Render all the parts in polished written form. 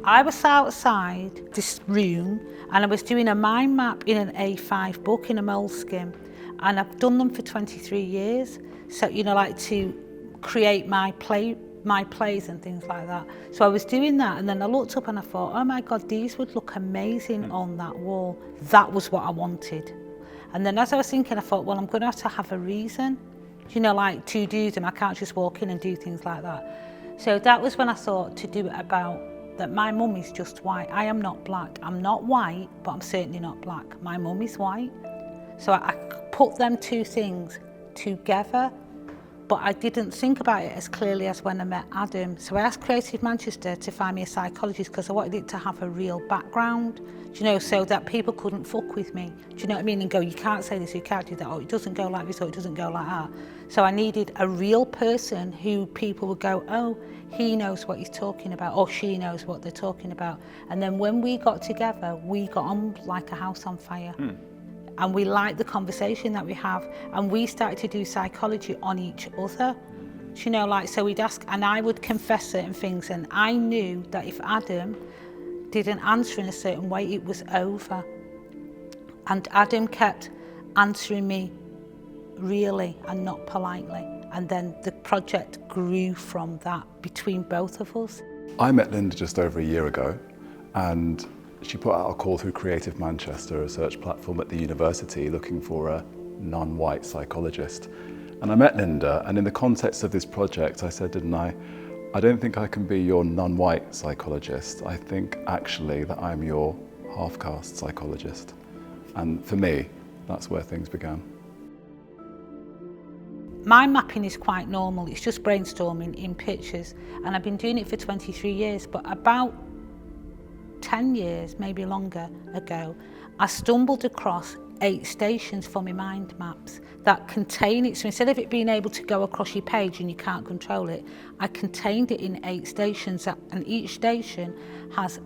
I was outside this room and I was doing a mind map in an A5 book in a moleskin, and I've done them for 23 years. So, you know, like to create my plays and things like that. So I was doing that, and then I looked up and I thought, oh my God, these would look amazing on that wall. That was what I wanted. And then as I was thinking, I thought, well, I'm going to have a reason, you know, like to do them. I can't just walk in and do things like that. So that was when I thought to do it about that my mum is just white. I am not black. I'm not white, but I'm certainly not black. My mum is white. So I put them two things together, but I didn't think about it as clearly as when I met Adam. So I asked Creative Manchester to find me a psychologist because I wanted it to have a real background, you know, so that people couldn't fuck with me. Do you know what I mean? And go, you can't say this, you can't do that, or it doesn't go like this, or it doesn't go like that. So I needed a real person who people would go, oh, he knows what he's talking about, or she knows what they're talking about. And then when we got together, we got on like a house on fire. And we liked the conversation that we have, and we started to do psychology on each other. You know, like, so we'd ask, and I would confess certain things, and I knew that if Adam didn't answer in a certain way, it was over. And Adam kept answering me really and not politely. And then the project grew from that between both of us. I met Linda just over a year ago, and she put out a call through Creative Manchester, a search platform at the university, looking for a non-white psychologist. And I met Linda, and in the context of this project, I said, didn't I don't think I can be your non-white psychologist. I think actually that I'm your half-caste psychologist. And for me, that's where things began. Mind mapping is quite normal. It's just brainstorming in pictures. And I've been doing it for 23 years, but about 10 years, maybe longer ago, I stumbled across 8 stations for my mind maps that contain it. So instead of it being able to go across your page and you can't control it, I contained it in 8 stations, and each station has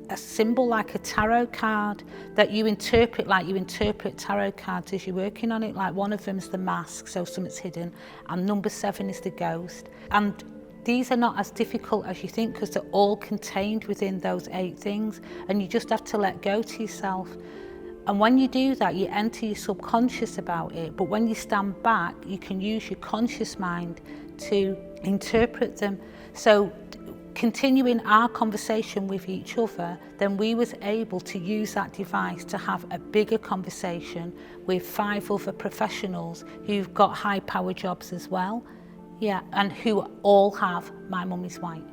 a symbol like a tarot card that you interpret like you interpret tarot cards as you're working on it. Like one of them's the mask, so something's hidden, and number 7 is the ghost. And these are not as difficult as you think because they're all contained within those 8 things, and you just have to let go to yourself. And when you do that, you enter your subconscious about it, but when you stand back, you can use your conscious mind to interpret them. So continuing our conversation with each other, then we was able to use that device to have a bigger conversation with 5 other professionals who've got high power jobs as well. Yeah, and who all have My Mum is White.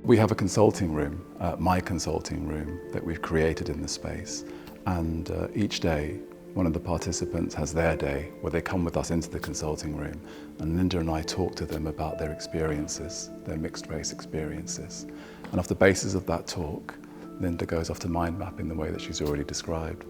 We have a consulting room, my consulting room, that we've created in the space. And each day, one of the participants has their day where they come with us into the consulting room, and Linda and I talk to them about their experiences, their mixed race experiences. And off the basis of that talk, Linda goes off to mind map in the way that she's already described.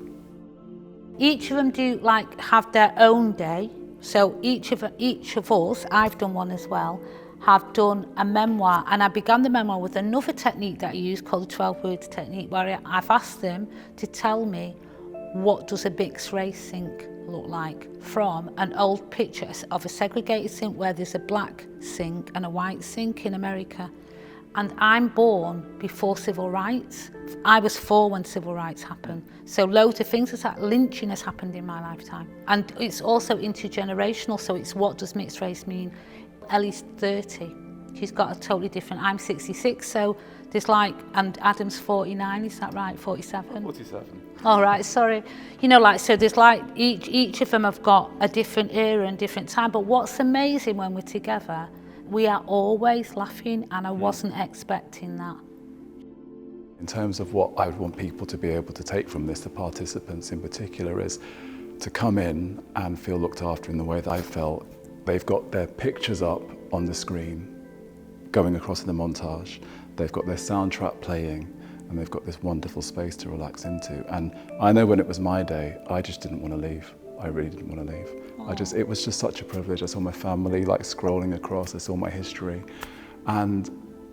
Each of them do have their own day. So each of us, I've done one as well, have done a memoir, and I began the memoir with another technique that I use called the 12 words technique, where I've asked them to tell me what does a mixed race sink look like from an old picture of a segregated sink where there's a black sink and a white sink in America. And I'm born before civil rights. I was 4 when civil rights happened. So loads of things, lynching has happened in my lifetime. And it's also intergenerational, so it's what does mixed race mean? Ellie's 30. She's got a totally different, I'm 66, so there's and Adam's 49, is that right? 47? 47. All right, sorry. You know, so there's each of them have got a different era and different time, but what's amazing when we're together, we are always laughing, and I wasn't expecting that. In terms of what I would want people to be able to take from this, the participants in particular, is to come in and feel looked after in the way that I felt. They've got their pictures up on the screen, going across in the montage. They've got their soundtrack playing, and they've got this wonderful space to relax into. And I know when it was my day, I just didn't want to leave. I really didn't want to leave. It was just such a privilege. I saw my family scrolling across, I saw my history. And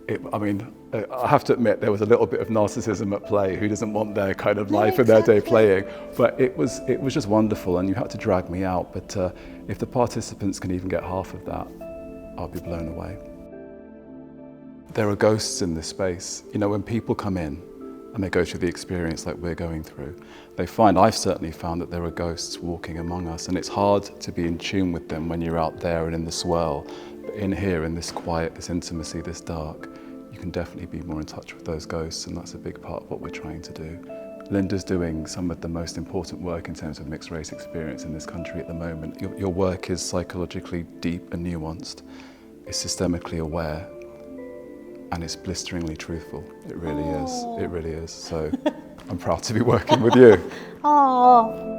I have to admit, there was a little bit of narcissism at play. Who doesn't want their kind of life and their day playing? But it was just wonderful, and you had to drag me out. But if the participants can even get half of that, I'll be blown away. There are ghosts in this space. You know, when people come in and they go through the experience like we're going through, I've certainly found that there are ghosts walking among us, and it's hard to be in tune with them when you're out there and in the swirl. But in here, in this quiet, this intimacy, this dark, you can definitely be more in touch with those ghosts, and that's a big part of what we're trying to do. Linda's doing some of the most important work in terms of mixed race experience in this country at the moment. Your work is psychologically deep and nuanced, it's systemically aware, and it's blisteringly truthful. It really is. It really is. So I'm proud to be working with you. Oh.